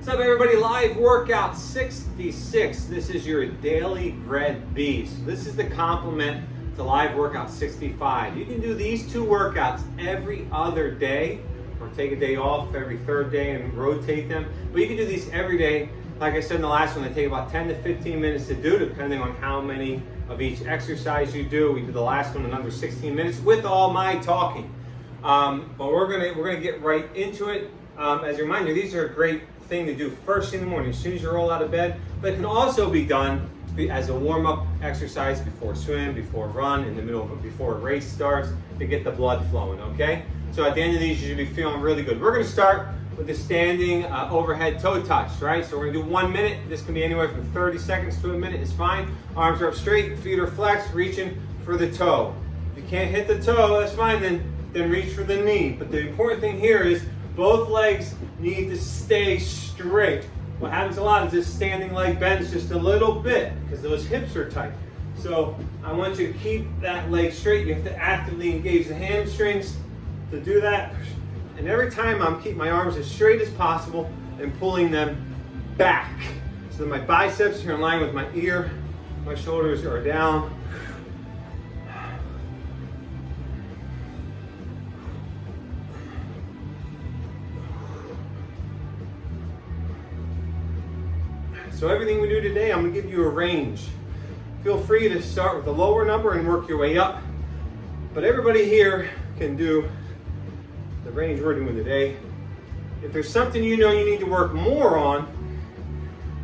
What's up, everybody? Live workout 66. This is your daily bread beast. This is the complement to live workout 65. You can do these two workouts every other day, or take a day off every third day and rotate them. But you can do these every day. Like I said in the last one, they take about 10 to 15 minutes to do, depending on how many of each exercise you do. We did the last one in under 16 minutes with all my talking. But we're gonna get right into it. As a reminder, these are a great thing to do first thing in the morning, as soon as you roll out of bed. But it can also be done as a warm-up exercise before a swim, before a run, in the middle of before a race starts, to get the blood flowing. Okay. So at the end of these, you should be feeling really good. We're gonna start with the standing overhead toe touch, right? So we're gonna do 1 minute. This can be anywhere from 30 seconds to a minute. It's fine. Arms are up straight, feet are flexed, reaching for the toe. If you can't hit the toe, that's fine. Then reach for the knee. But the important thing here is both legs need to stay straight. What happens a lot is this standing leg bends just a little bit because those hips are tight. So I want you to keep that leg straight. You have to actively engage the hamstrings to do that. And every time I'm keeping my arms as straight as possible and pulling them back. So that my biceps are in line with my ear, my shoulders are down. So everything we do today, I'm gonna give you a range. Feel free to start with a lower number and work your way up. But everybody here can do the range we're doing today. If there's something you know you need to work more on,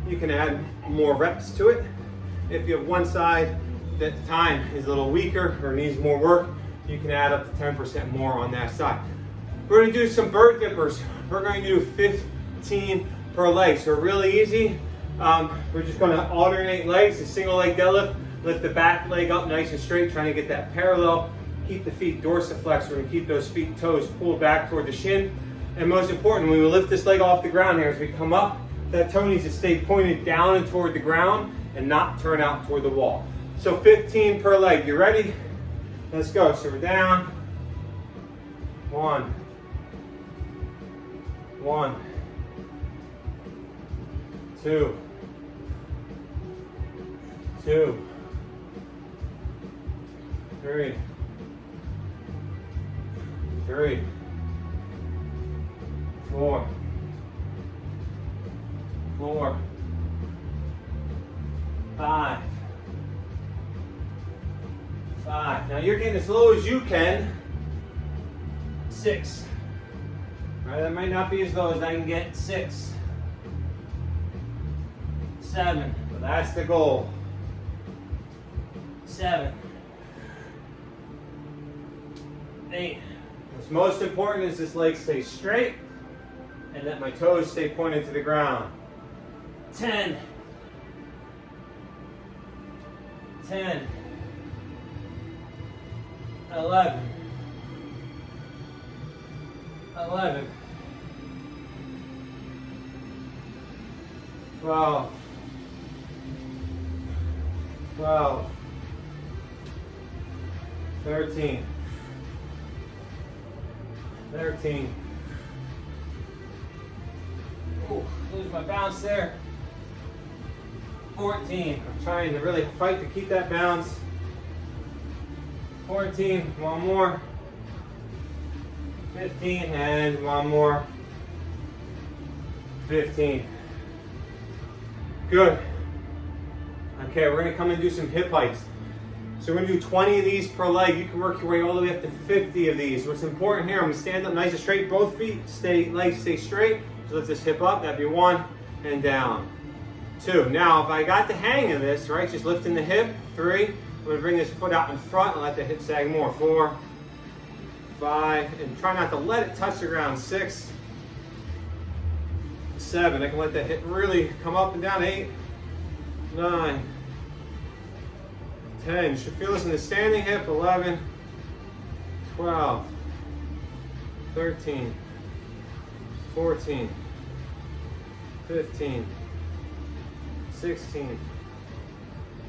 you can add more reps to it. If you have one side that time is a little weaker or needs more work, you can add up to 10% more on that side. We're gonna do some bird dippers. We're going to do 15 per leg, so really easy. We're just going to alternate legs, a single leg deadlift, lift the back leg up nice and straight, trying to get that parallel, keep the feet dorsiflex. We're going to keep those feet toes pulled back toward the shin. And most important, when we lift this leg off the ground here, as we come up, that toe needs to stay pointed down and toward the ground and not turn out toward the wall. So 15 per leg. You ready? Let's go. So we're down. 1. 2. 2, 3, 4, 5. Now you're getting as low as you can. 6. All right, that might not be as low as I can get. 6, 7. But that's the goal. 7, 8. What's most important is this leg stays straight and that my toes stay pointed to the ground. 10, 11, 12, 13, 13. Ooh, lose my balance there. 14. I'm trying to really fight to keep that balance. 14. One more. 15. And one more. 15. Good. Okay, we're going to come and do some hip hikes. So we're going to do 20 of these per leg. You can work your way all the way up to 50 of these. What's important here, I'm going to stand up nice and straight. Both legs stay straight. So lift this hip up. That'd be 1 and down. 2. Now, if I got the hang of this, right, just lifting the hip. 3. I'm going to bring this foot out in front and let the hip sag more. 4, 5, and try not to let it touch the ground. 6, 7. I can let the hip really come up and down. 8, 9, 10. You should feel this in the standing hip. 11, 12, 13, 14, 15, 16,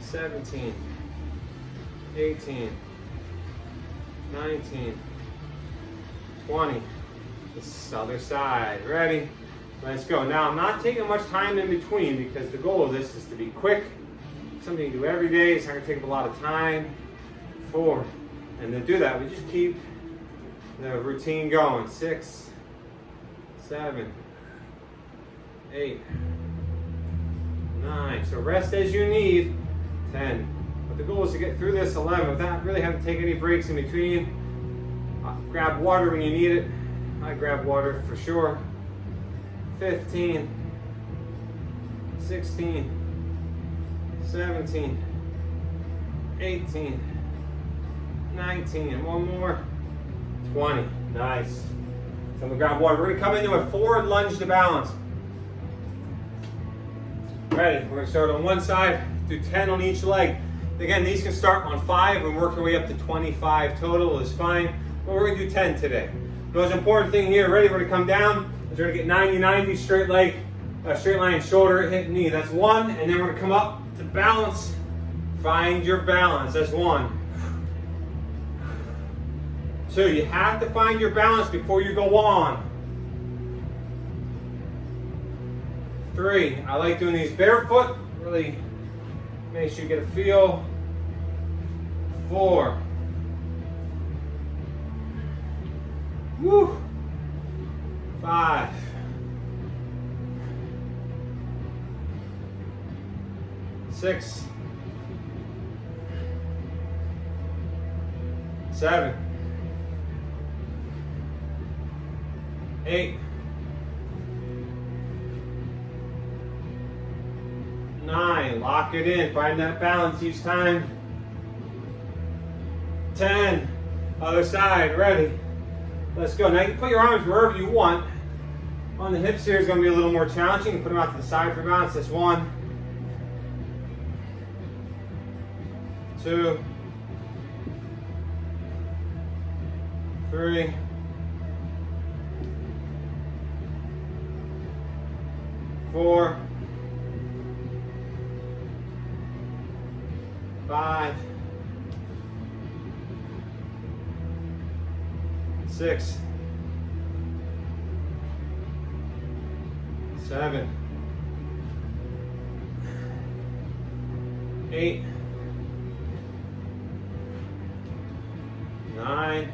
17, 18, 19, 20. This other side. Ready? Let's go. Now, I'm not taking much time in between because the goal of this is to be quick. Something you do every day. It's not going to take up a lot of time. 4. And to do that, we just keep the routine going. 6, 7, 8, 9. So rest as you need. 10. But the goal is to get through this 11 without really having to take any breaks in between. Grab water when you need it. I grab water for sure. 15, 16, 17, 18, 19, and one more. 20. Nice. So I'm gonna grab water. We're gonna come into a forward lunge to balance. Ready? We're gonna start on one side, do 10 on each leg. Again, these can start on 5 and work our way up to 25 total is fine. But we're gonna do 10 today. The most important thing here, ready? We're gonna come down, is we're gonna get 90-90, straight leg, straight line, shoulder, hip, knee. That's 1, and then we're gonna come up to balance. Find your balance, that's 1. 2, you have to find your balance before you go on. 3, I like doing these barefoot, really make sure you get a feel. 4. Woo. 5. 6. 7. 8. 9. Lock it in. Find that balance each time. 10. Other side. Ready. Let's go. Now you can put your arms wherever you want. On the hips here is going to be a little more challenging. Put them out to the side for balance. That's 1. 2. 3. 4. 5. 6. 7. 8. 9.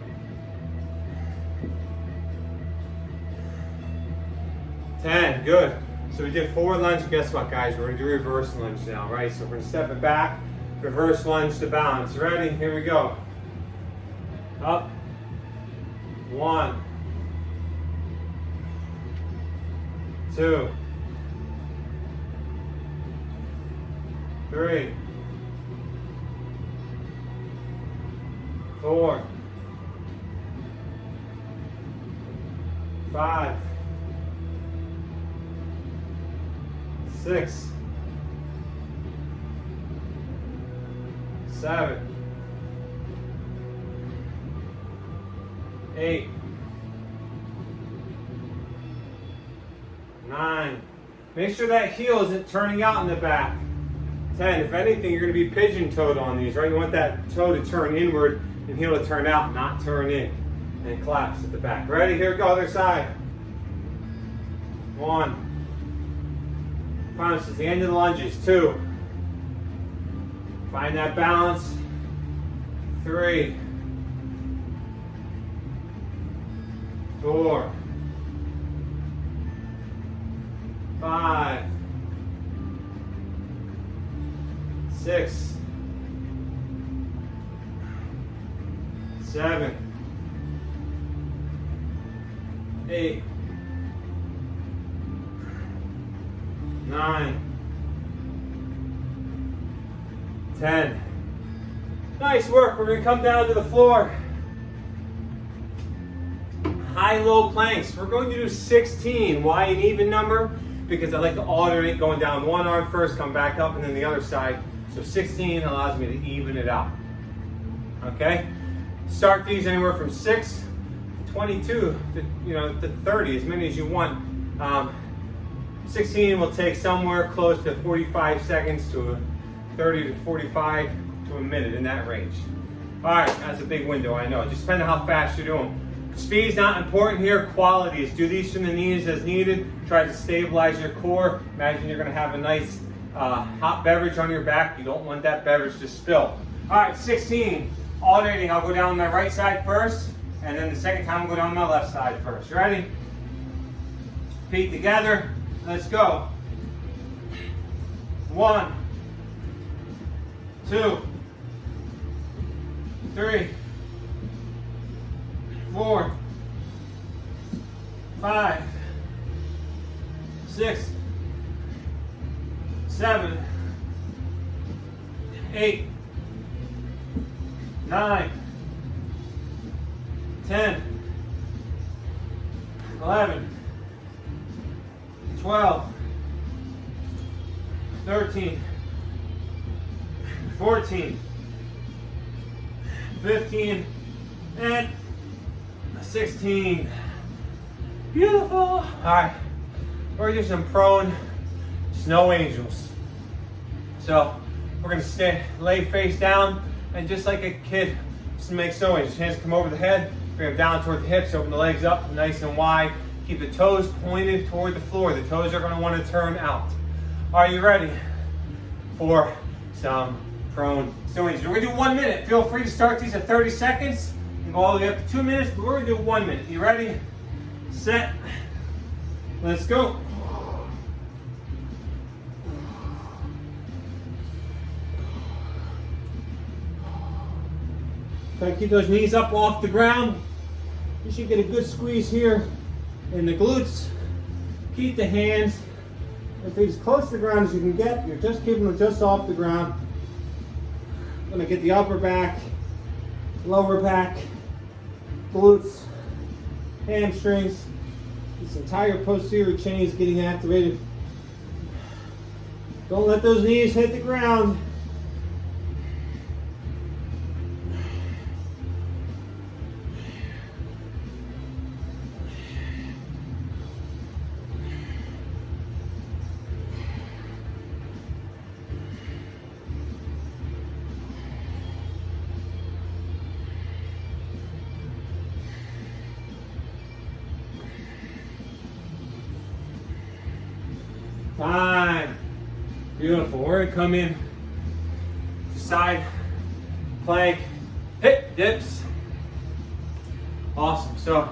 10. Good. So we did forward lunge. Guess what, guys? We're going to do reverse lunge now, right? So we're going to step it back, reverse lunge to balance. Ready? Here we go. Up. 1. 2. 3. 4. 5. 6. 7. 8. 9. Make sure that heel isn't turning out in the back. 10. If anything, you're going to be pigeon-toed on these, right? You want that toe to turn inward and heel to turn out, not turn in. And collapse at the back. Ready? Here we go. Other side. 1. Promise, it's the end of the lunges. 2. Find that balance. 3. 4. 5. 6. 7. 8. 9. 10. Nice work. We're going to come down to the floor. High-low planks. We're going to do 16. Why an even number? Because I like to alternate going down one arm first, come back up, and then the other side. So 16 allows me to even it out. Okay? Start these anywhere from 6 to 22 to 30, as many as you want. 16 will take somewhere close to 45 seconds to 30 to 45 to a minute, in that range. All right, that's a big window, I know. Just depending on how fast you're doing. Speed's not important here, quality is. Do these from the knees as needed. Try to stabilize your core. Imagine you're gonna have a nice hot beverage on your back. You don't want that beverage to spill. All right, 16, alternating. I'll go down my right side first, and then the second time I'll go down my left side first. You ready? Feet together, let's go. 1, 2, 3, 4, 5, 6, 7, 8, 9, 10, 11, 12, 13, 14, 15, and 16. Beautiful. All right, we're gonna do some prone snow angels. So we're gonna lay face down, and just like a kid, just make snow angels. Hands come over the head, bring them down toward the hips, open the legs up nice and wide. Keep the toes pointed toward the floor. The toes are gonna wanna turn out. Are you ready for some prone snow angels? We're gonna do 1 minute. Feel free to start these at 30 seconds and go all the way up to 2 minutes, but we're gonna do 1 minute. You ready? Set. Let's go. Try to keep those knees up off the ground. You should get a good squeeze here in the glutes. Keep the hands and feet as close to the ground as you can get. You're just keeping them just off the ground. Gonna get the upper back, lower back, glutes, hamstrings. This entire posterior chain is getting activated. Don't let those knees hit the ground. Fine. Beautiful. We're going to come in to side plank, hip dips. Awesome. So,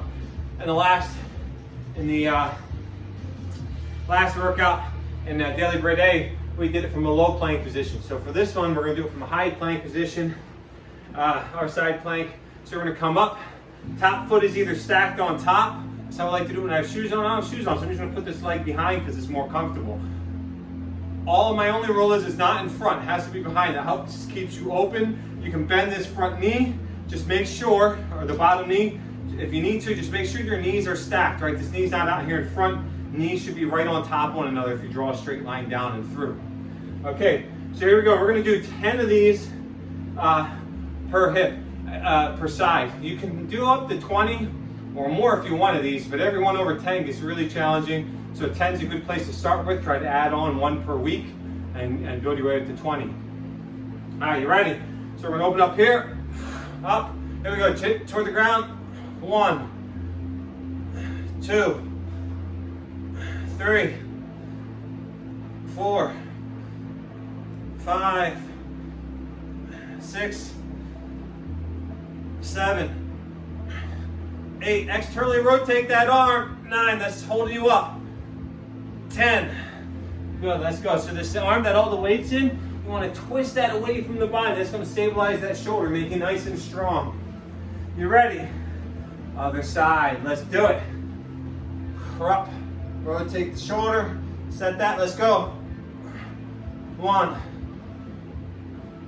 in the last workout in daily grade A, we did it from a low plank position. So for this one, we're going to do it from a high plank position, our side plank. So we're going to come up. Top foot is either stacked on top. That's how I like to do it when I have shoes on. I don't have shoes on, so I'm just going to put this leg behind because it's more comfortable. All of my only rule is not in front. It has to be behind. That helps, keeps you open. You can bend this front knee. Just make sure, or the bottom knee, if you need to, just make sure your knees are stacked, right? This knee's not out here in front. Knees should be right on top of one another if you draw a straight line down and through. Okay, so here we go. We're going to do 10 of these per hip, per side. You can do up to 20 or more if you want of these, but every one over 10 gets really challenging. So 10 is a good place to start with. Try to add on 1 per week and go your way up to 20. All right, you ready? So we're going to open up here, up. Here we go, toward the ground. 1, 2, 3, 4, 5, 6, 7, 8. Externally rotate that arm. 9, that's holding you up. 10. Good, let's go. So this arm that all the weight's in, you want to twist that away from the body. That's going to stabilize that shoulder, make you nice and strong. You ready? Other side, let's do it. Up, rotate the shoulder, set that, let's go. 1,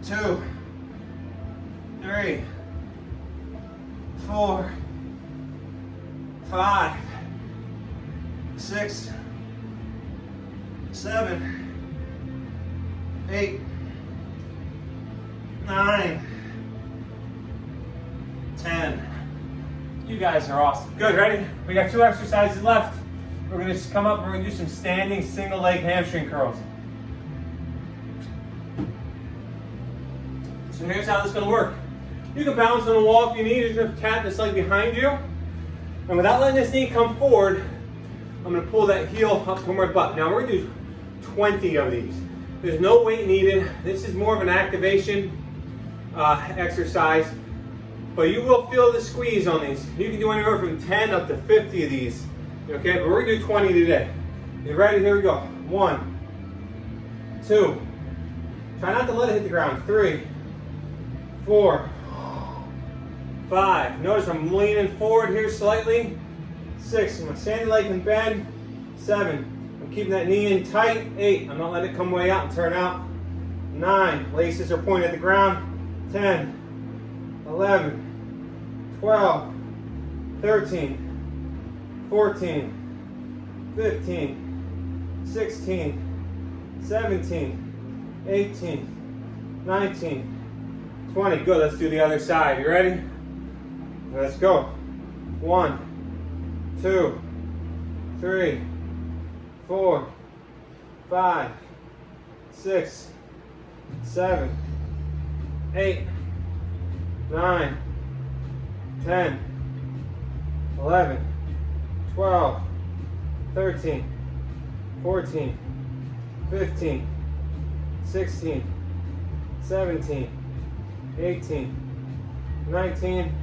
2, 3, 4, 5, 6, 7, 8, 9, 10. You guys are awesome. Good, ready? We got 2 exercises left. We're gonna just come up, we're gonna do some standing single leg hamstring curls. So here's how this is gonna work. You can balance on the wall if you need. You're just gonna tap this leg behind you. And without letting this knee come forward, I'm gonna pull that heel up to my butt. Now we're gonna do 20 of these. There's no weight needed. This is more of an activation exercise, but you will feel the squeeze on these. You can do anywhere from 10 up to 50 of these. Okay, but we're gonna do 20 today. You ready? Here we go. 1, 2. Try not to let it hit the ground. 3, 4, 5. Notice I'm leaning forward here slightly. 6. My sandy leg can bend. 7. I'm keeping that knee in tight. 8. I'm not letting it come way out and turn out. 9. Laces are pointed at the ground. 10, 11, 12, 13, 14, 15, 16, 17, 18, 19, 20. Good, let's do the other side. You ready? Let's go. 1, 2, 3, 4, 5, 6, 7, 8, 9, 10, 11, 12, 13, 14, 15, 16, 17, 18, 19,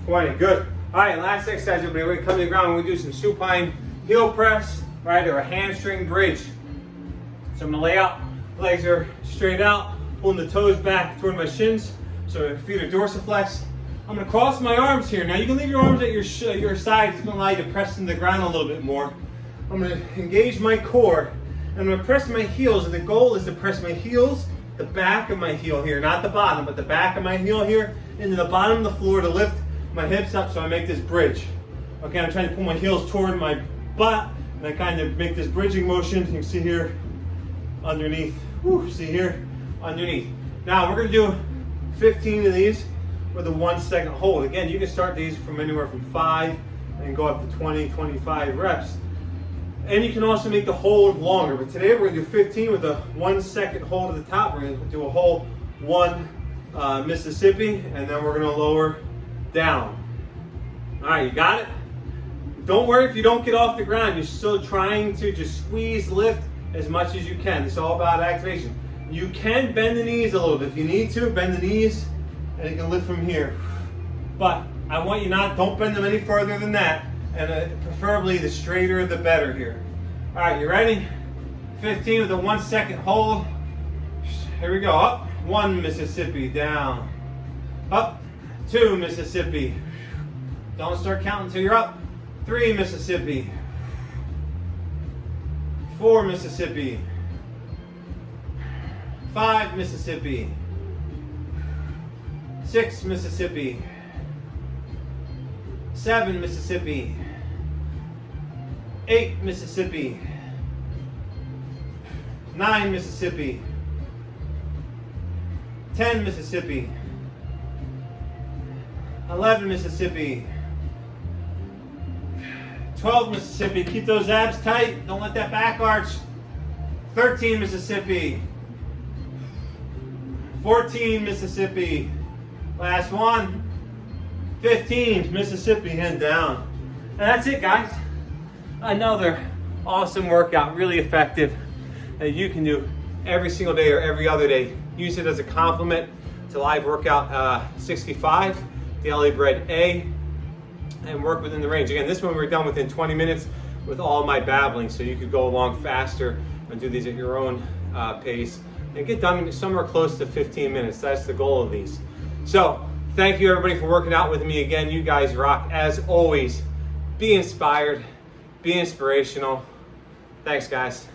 20. Good. All right, last exercise, everybody. We're gonna come to the ground and we do some supine heel press, right, or a hamstring bridge. So I'm gonna lay out, legs are straight out, pulling the toes back toward my shins, so my feet are dorsiflex. I'm gonna cross my arms here. Now you can leave your arms at your sides. It's gonna allow you to press into the ground a little bit more. I'm gonna engage my core. I'm gonna press my heels, and the goal is to press my heels, the back of my heel here, not the bottom, but the back of my heel here, into the bottom of the floor to lift my hips up so I make this bridge. Okay, I'm trying to pull my heels toward my butt, and I kind of make this bridging motion. You can see here, underneath. Whew, see here? Underneath. Now we're going to do 15 of these with a 1 second hold. Again, you can start these from anywhere from 5 and go up to 20, 25 reps. And you can also make the hold longer. But today we're going to do 15 with a 1 second hold at the top. We're going to do a whole 1 Mississippi, and then we're going to lower down. All right, you got it? Don't worry if you don't get off the ground. You're still trying to just squeeze, lift as much as you can. It's all about activation. You can bend the knees a little bit. If you need to, bend the knees and you can lift from here. But I want you don't bend them any further than that. And preferably the straighter the better here. All right, you ready? 15 with a 1 second hold. Here we go. Up, 1 Mississippi, down. Up, 2 Mississippi. Don't start counting until you're up. 3 Mississippi. 4 Mississippi. 5 Mississippi. 6 Mississippi. 7 Mississippi. 8 Mississippi. 9 Mississippi. 10 Mississippi. 11 Mississippi. 12 Mississippi. Keep those abs tight. Don't let that back arch. 13 Mississippi. 14 Mississippi. Last one. 15 Mississippi, and down. And that's it, guys. Another awesome workout, really effective, that you can do every single day or every other day. Use it as a complement to live workout 65, daily bread A, and work within the range. Again, this one we're done within 20 minutes with all my babbling, so you could go along faster and do these at your own pace and get done somewhere close to 15 minutes. That's the goal of these. So thank you everybody for working out with me again. You guys rock as always. Be inspired, be inspirational. Thanks guys.